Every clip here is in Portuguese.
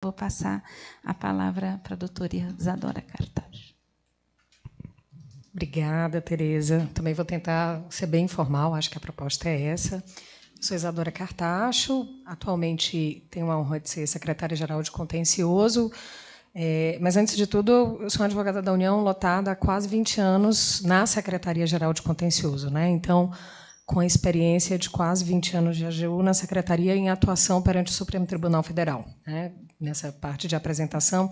vou passar a palavra para a doutora Isadora Cartacho. Obrigada, Tereza. Também vou tentar ser bem informal, acho que a proposta é essa. Eu sou Isadora Cartacho, atualmente tenho a honra de ser secretária-geral de Contencioso, mas, antes de tudo, eu sou uma advogada da União lotada há quase 20 anos na Secretaria-Geral de Contencioso, né? Então, com a experiência de quase 20 anos de AGU na Secretaria em atuação perante o Supremo Tribunal Federal, né? Nessa parte de apresentação.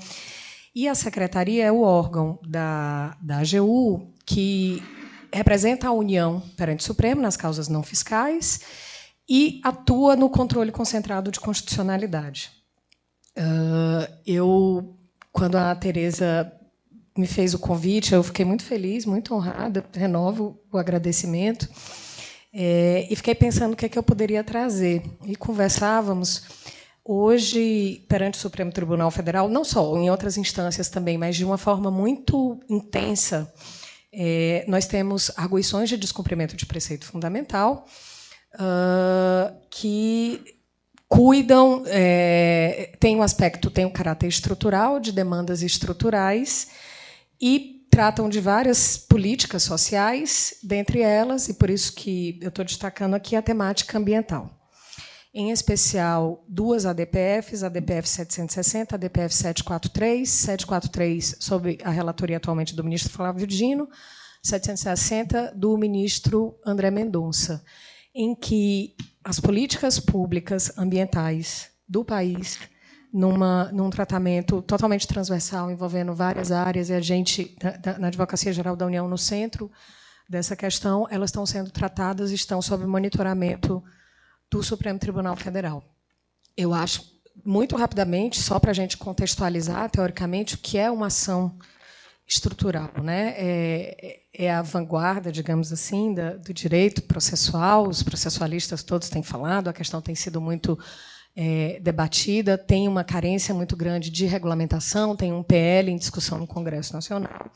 E a Secretaria é o órgão da AGU que representa a União perante o Supremo nas causas não fiscais e atua no controle concentrado de constitucionalidade. Quando a Tereza me fez o convite, eu fiquei muito feliz, muito honrada, renovo o agradecimento, e fiquei pensando o que é que eu poderia trazer. E conversávamos. Hoje, perante o Supremo Tribunal Federal, não só em outras instâncias também, mas de uma forma muito intensa, nós temos arguições de descumprimento de preceito fundamental que cuidam, tem um aspecto, tem um caráter estrutural, de demandas estruturais, e tratam de várias políticas sociais, dentre elas, e por isso que eu estou destacando aqui a temática ambiental. Em especial, duas ADPFs, a ADPF 760, a ADPF 743, sob a relatoria atualmente do ministro Flávio Dino, 760, do ministro André Mendonça, em que as políticas públicas ambientais do país, num tratamento totalmente transversal, envolvendo várias áreas, e a gente, na Advocacia Geral da União, no centro dessa questão, elas estão sendo tratadas, estão sob monitoramento do Supremo Tribunal Federal. Eu acho, muito rapidamente, só para a gente contextualizar, teoricamente, o que é uma ação estrutural, né? É a vanguarda, digamos assim, do direito processual. Os processualistas todos têm falado, a questão tem sido muito debatida, tem uma carência muito grande de regulamentação, tem um PL em discussão no Congresso Nacional.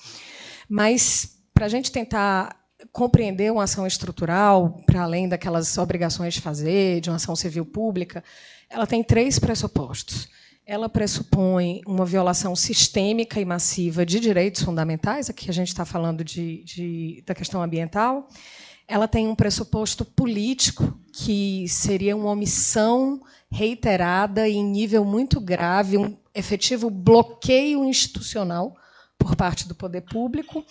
Mas, para a gente tentar compreender uma ação estrutural, para além daquelas obrigações de fazer, de uma ação civil pública, ela tem 3 pressupostos. Ela pressupõe uma violação sistêmica e massiva de direitos fundamentais, aqui a gente está falando da questão ambiental. Ela tem um pressuposto político, que seria uma omissão reiterada e em nível muito grave, um efetivo bloqueio institucional por parte do poder público,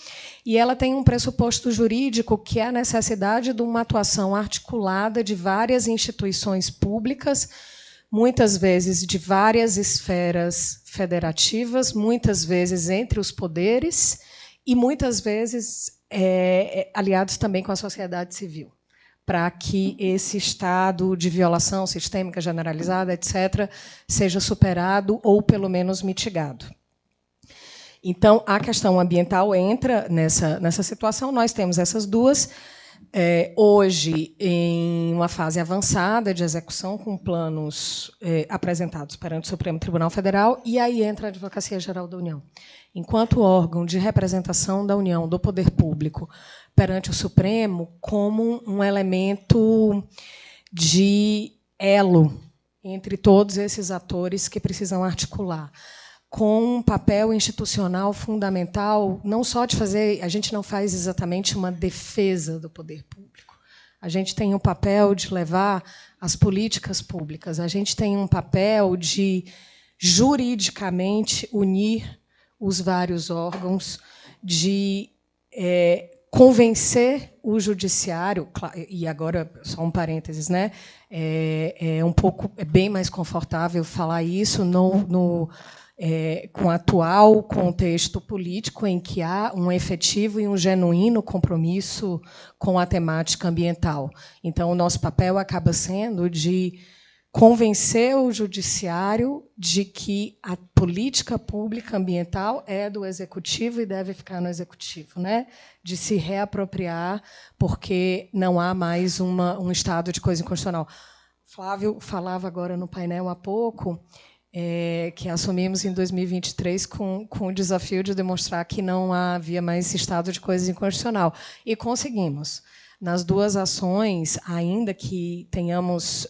e ela tem um pressuposto jurídico, que é a necessidade de uma atuação articulada de várias instituições públicas, muitas vezes de várias esferas federativas, muitas vezes entre os poderes, e muitas vezes aliados também com a sociedade civil, para que esse estado de violação sistêmica generalizada, etc., seja superado ou, pelo menos, mitigado. Então, a questão ambiental entra nessa situação. Nós temos essas duas, hoje, em uma fase avançada de execução, com planos apresentados perante o Supremo Tribunal Federal, e aí entra a Advocacia Geral da União. Enquanto órgão de representação da União, do poder público, perante o Supremo, como um elemento de elo entre todos esses atores que precisam articular, com um papel institucional fundamental, não só de fazer... A gente não faz exatamente uma defesa do poder público. A gente tem um papel de levar as políticas públicas. A gente tem um papel de, juridicamente, unir os vários órgãos, de convencer o judiciário, e agora, só um parênteses, né? É bem mais confortável falar isso com o atual contexto político, em que há um efetivo e um genuíno compromisso com a temática ambiental. Então, o nosso papel acaba sendo de convencer o judiciário de que a política pública ambiental é do executivo e deve ficar no executivo, né? De se reapropriar, porque não há mais um estado de coisa inconstitucional. Flávio falava agora no painel há pouco, que assumimos em 2023 com o desafio de demonstrar que não havia mais esse estado de coisa inconstitucional. E conseguimos. Nas duas ações, ainda que tenhamos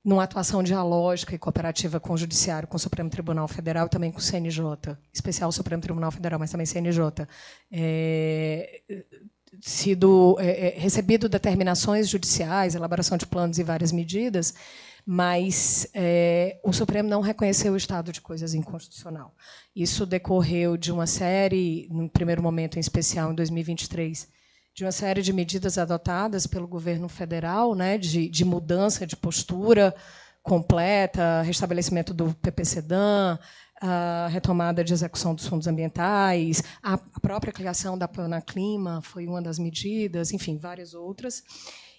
numa atuação dialógica e cooperativa com o Judiciário, com o Supremo Tribunal Federal, também com o CNJ, especial Supremo Tribunal Federal, mas também CNJ, recebido determinações judiciais, elaboração de planos e várias medidas, mas o Supremo não reconheceu o estado de coisas inconstitucional. Isso decorreu de uma série, no primeiro momento em especial, em 2023, de uma série de medidas adotadas pelo governo federal, né, de mudança de postura completa, restabelecimento do PPCDAM, a retomada de execução dos fundos ambientais, a própria criação da Planaclima foi uma das medidas, enfim, várias outras,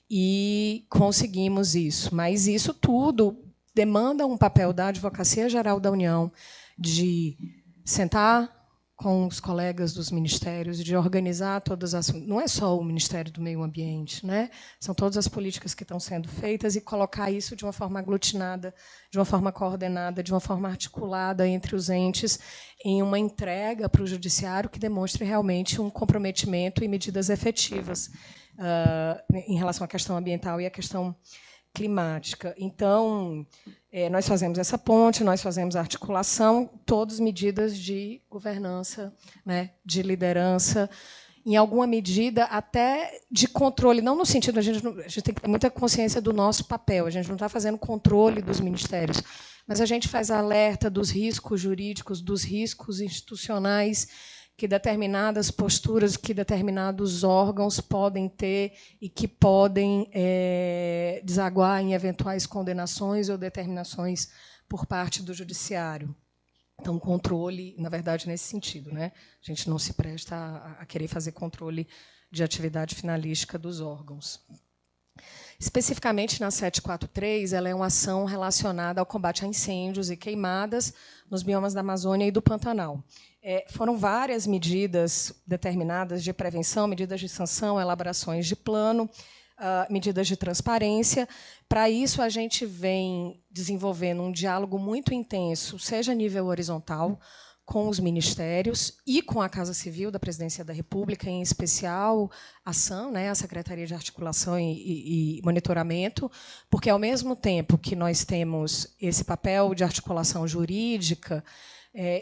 e conseguimos isso. Mas isso tudo demanda um papel da Advocacia Geral da União de sentar com os colegas dos ministérios, de organizar todas as... Não é só o Ministério do Meio Ambiente, né? São todas as políticas que estão sendo feitas e colocar isso de uma forma aglutinada, de uma forma coordenada, de uma forma articulada entre os entes, em uma entrega para o Judiciário que demonstre realmente um comprometimento e medidas efetivas em relação à questão ambiental e à questão climática. Então, nós fazemos essa ponte, nós fazemos a articulação, todas medidas de governança, né, de liderança, em alguma medida até de controle, não no sentido, a gente tem que ter muita consciência do nosso papel, a gente não está fazendo controle dos ministérios, mas a gente faz alerta dos riscos jurídicos, dos riscos institucionais que determinadas posturas, que determinados órgãos podem ter e que podem desaguar em eventuais condenações ou determinações por parte do Judiciário. Então, controle, na verdade, nesse sentido, né? A gente não se presta a querer fazer controle de atividade finalística dos órgãos. Especificamente na 743, ela é uma ação relacionada ao combate a incêndios e queimadas nos biomas da Amazônia e do Pantanal. Foram várias medidas determinadas de prevenção, medidas de sanção, elaborações de plano, medidas de transparência. Para isso, a gente vem desenvolvendo um diálogo muito intenso, seja a nível horizontal, com os ministérios e com a Casa Civil da Presidência da República, em especial a SAM, né, a Secretaria de Articulação e Monitoramento, porque, ao mesmo tempo que nós temos esse papel de articulação jurídica,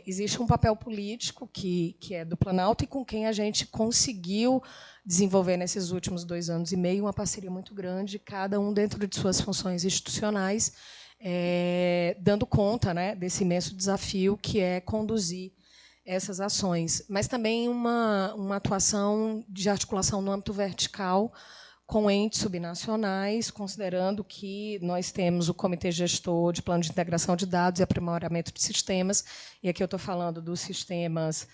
existe um papel político que é do Planalto e com quem a gente conseguiu desenvolver, nesses últimos 2 anos e meio, uma parceria muito grande, cada um dentro de suas funções institucionais, dando conta, né, desse imenso desafio que é conduzir essas ações. Mas também uma atuação de articulação no âmbito vertical, com entes subnacionais, considerando que nós temos o Comitê Gestor de Plano de Integração de Dados e Aprimoramento de Sistemas, e aqui eu estou falando dos sistemas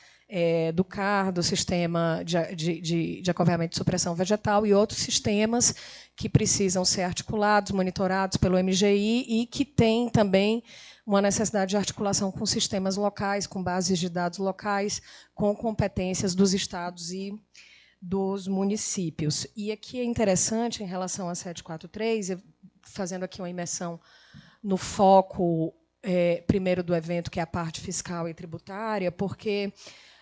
do CAR, do sistema de acompanhamento de supressão vegetal e outros sistemas que precisam ser articulados, monitorados pelo MGI e que têm também uma necessidade de articulação com sistemas locais, com bases de dados locais, com competências dos estados e dos municípios. E aqui é interessante, em relação a 743, fazendo aqui uma imersão no foco primeiro do evento, que é a parte fiscal e tributária, porque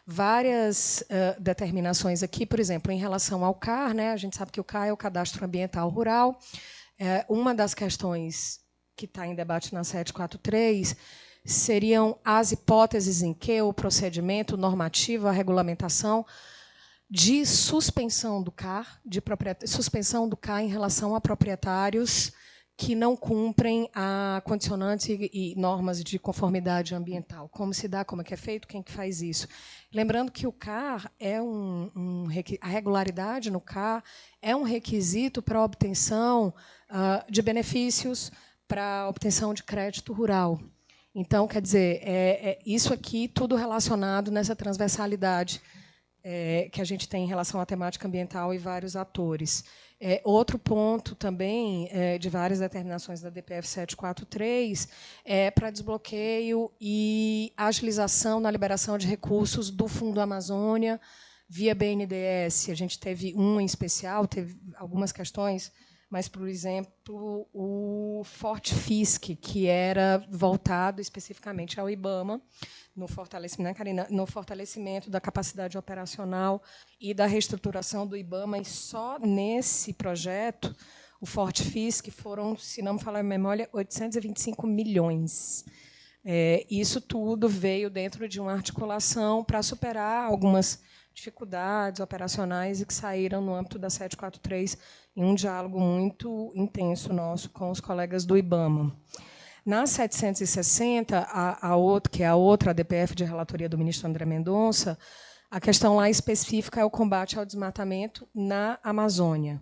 várias determinações aqui, por exemplo, em relação ao CAR, né, a gente sabe que o CAR é o Cadastro Ambiental Rural. Uma das questões que está em debate na 743 seriam as hipóteses em que o procedimento normativo, a regulamentação de suspensão do CAR, suspensão do CAR em relação a proprietários que não cumprem a condicionantes e normas de conformidade ambiental. Como se dá, como é que é feito, quem que faz isso? Lembrando que o CAR a regularidade no CAR é um requisito para a obtenção de benefícios, para a obtenção de crédito rural. Então, quer dizer, isso aqui tudo relacionado nessa transversalidade que a gente tem em relação à temática ambiental e vários atores. Outro ponto também de várias determinações da DPF 743 é para desbloqueio e agilização na liberação de recursos do Fundo Amazônia via BNDES. A gente teve um em especial, teve algumas questões, mas, por exemplo, o Fortfisc, que era voltado especificamente ao IBAMA, no fortalecimento, né, Karina? No fortalecimento da capacidade operacional e da reestruturação do IBAMA, e só nesse projeto o Fortifis, que foram, se não me falar a memória, 825 milhões. Isso tudo veio dentro de uma articulação para superar algumas dificuldades operacionais e que saíram no âmbito da 743, em um diálogo muito intenso nosso com os colegas do IBAMA. Na 760, que é a outra ADPF de relatoria do ministro André Mendonça, a questão lá específica é o combate ao desmatamento na Amazônia.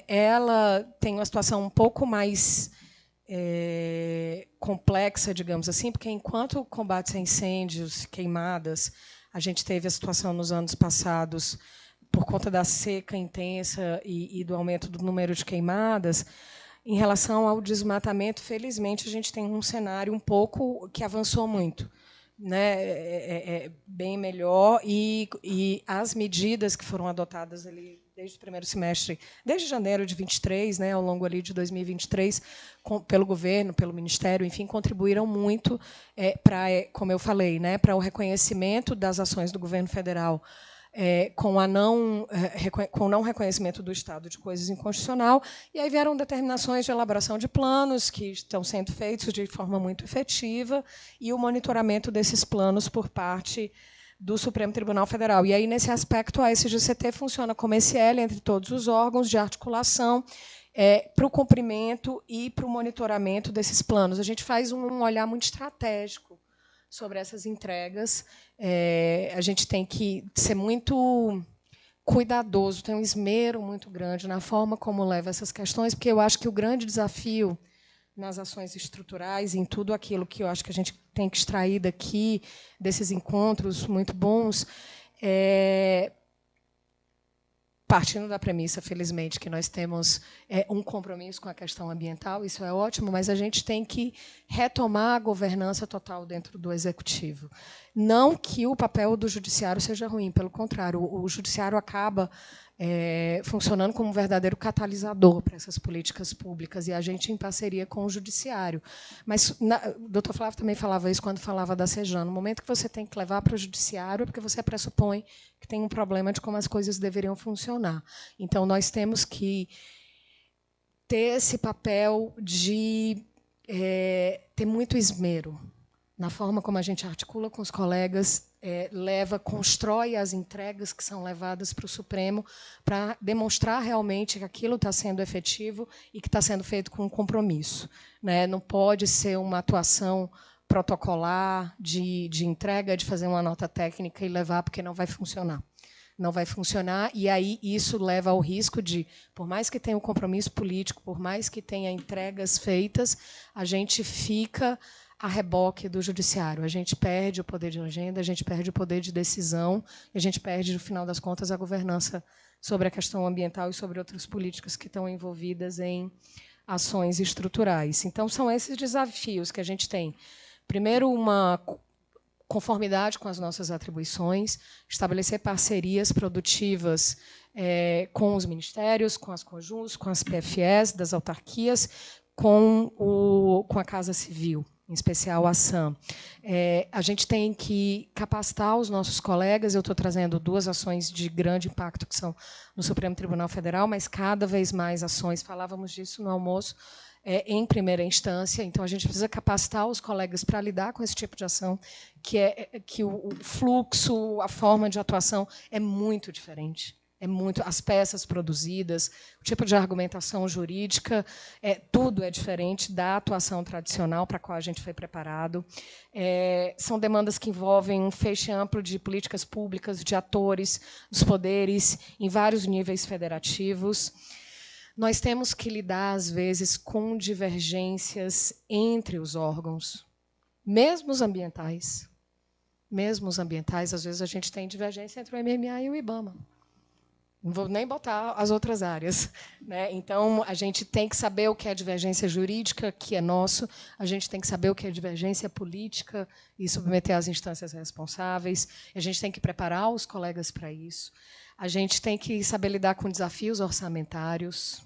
Ela tem uma situação um pouco mais complexa, digamos assim, porque enquanto combate a incêndios, queimadas, a gente teve a situação nos anos passados, por conta da seca intensa e do aumento do número de queimadas, em relação ao desmatamento, felizmente, a gente tem um cenário um pouco que avançou muito, bem melhor, e as medidas que foram adotadas ali desde o primeiro semestre, desde janeiro de 23, ao longo ali de 2023, pelo governo, pelo Ministério, enfim, contribuíram muito para, como eu falei, para o reconhecimento das ações do governo federal com o não reconhecimento do estado de coisas inconstitucional, e aí vieram determinações de elaboração de planos que estão sendo feitos de forma muito efetiva e o monitoramento desses planos por parte do Supremo Tribunal Federal. E aí, nesse aspecto, a SGCT funciona como esse elo entre todos os órgãos de articulação para o cumprimento e para o monitoramento desses planos. A gente faz um olhar muito estratégico sobre essas entregas. A gente tem que ser muito cuidadoso, tem um esmero muito grande na forma como leva essas questões, porque eu acho que o grande desafio nas ações estruturais, em tudo aquilo que eu acho que a gente tem que extrair daqui, desses encontros muito bons, partindo da premissa, felizmente, que nós temos um compromisso com a questão ambiental, isso é ótimo, mas a gente tem que retomar a governança total dentro do Executivo. Não que o papel do Judiciário seja ruim, pelo contrário, o Judiciário acaba funcionando como um verdadeiro catalisador para essas políticas públicas, e a gente em parceria com o Judiciário. Mas o doutor Flávio também falava isso quando falava da CEJAN. No momento que você tem que levar para o Judiciário, é porque você pressupõe que tem um problema de como as coisas deveriam funcionar. Então, nós temos que ter esse papel de ter muito esmero na forma como a gente articula com os colegas, constrói as entregas que são levadas para o Supremo para demonstrar realmente que aquilo está sendo efetivo e que está sendo feito com compromisso. Não pode ser uma atuação protocolar de entrega, de fazer uma nota técnica e levar, porque não vai funcionar. Não vai funcionar, e aí isso leva ao risco de, por mais que tenha um compromisso político, por mais que tenha entregas feitas, a gente fica a reboque do Judiciário. A gente perde o poder de agenda, a gente perde o poder de decisão, e a gente perde, no final das contas, a governança sobre a questão ambiental e sobre outras políticas que estão envolvidas em ações estruturais. Então, são esses desafios que a gente tem. Primeiro, uma conformidade com as nossas atribuições, estabelecer parcerias produtivas com os ministérios, com as CONJUS, com as PFEs, das autarquias, com a Casa Civil, em especial a SAM. A gente tem que capacitar os nossos colegas. Eu estou trazendo duas ações de grande impacto, que são no Supremo Tribunal Federal, mas cada vez mais ações, falávamos disso no almoço, em primeira instância. Então, a gente precisa capacitar os colegas para lidar com esse tipo de ação, que o fluxo, a forma de atuação é muito diferente. As peças produzidas, o tipo de argumentação jurídica, tudo é diferente da atuação tradicional para a qual a gente foi preparado. São demandas que envolvem um feixe amplo de políticas públicas, de atores, dos poderes, em vários níveis federativos. Nós temos que lidar, às vezes, com divergências entre os órgãos, mesmo os ambientais. Mesmo os ambientais, às vezes, a gente tem divergência entre o MMA e o IBAMA. Não vou nem botar as outras áreas. Então, a gente tem que saber o que é divergência jurídica, que é nosso, a gente tem que saber o que é divergência política e submeter às instâncias responsáveis, a gente tem que preparar os colegas para isso, a gente tem que saber lidar com desafios orçamentários,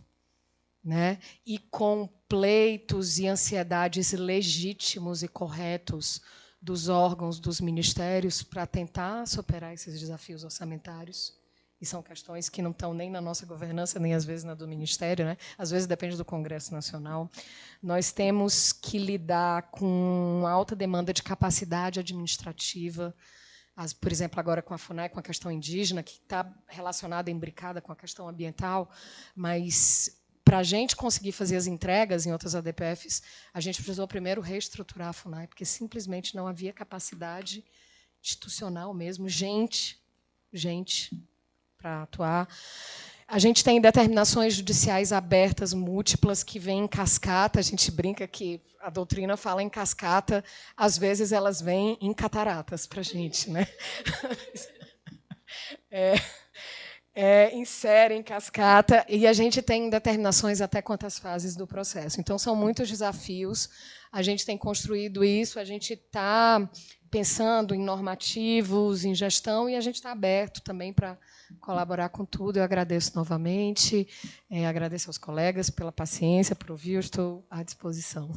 e com pleitos e ansiedades legítimos e corretos dos órgãos, dos ministérios, para tentar superar esses desafios orçamentários. e são questões que não estão nem na nossa governança, nem às vezes na do Ministério, né? Às vezes depende do Congresso Nacional. Nós temos que lidar com alta demanda de capacidade administrativa, por exemplo, agora com a FUNAI, com a questão indígena, que está relacionada, imbricada com a questão ambiental, mas para a gente conseguir fazer as entregas em outras ADPFs, a gente precisou primeiro reestruturar a FUNAI, porque simplesmente não havia capacidade institucional mesmo, gente para atuar. A gente tem determinações judiciais abertas, múltiplas, que vêm em cascata. A gente brinca que a doutrina fala em cascata, às vezes elas vêm em cataratas para a gente, né? Insere em cascata, e a gente tem determinações até quantas fases do processo. Então, são muitos desafios. A gente tem construído isso, a gente está pensando em normativos, em gestão, e a gente está aberto também para colaborar com tudo. Eu agradeço novamente, agradeço aos colegas pela paciência, por ouvir, eu estou à disposição.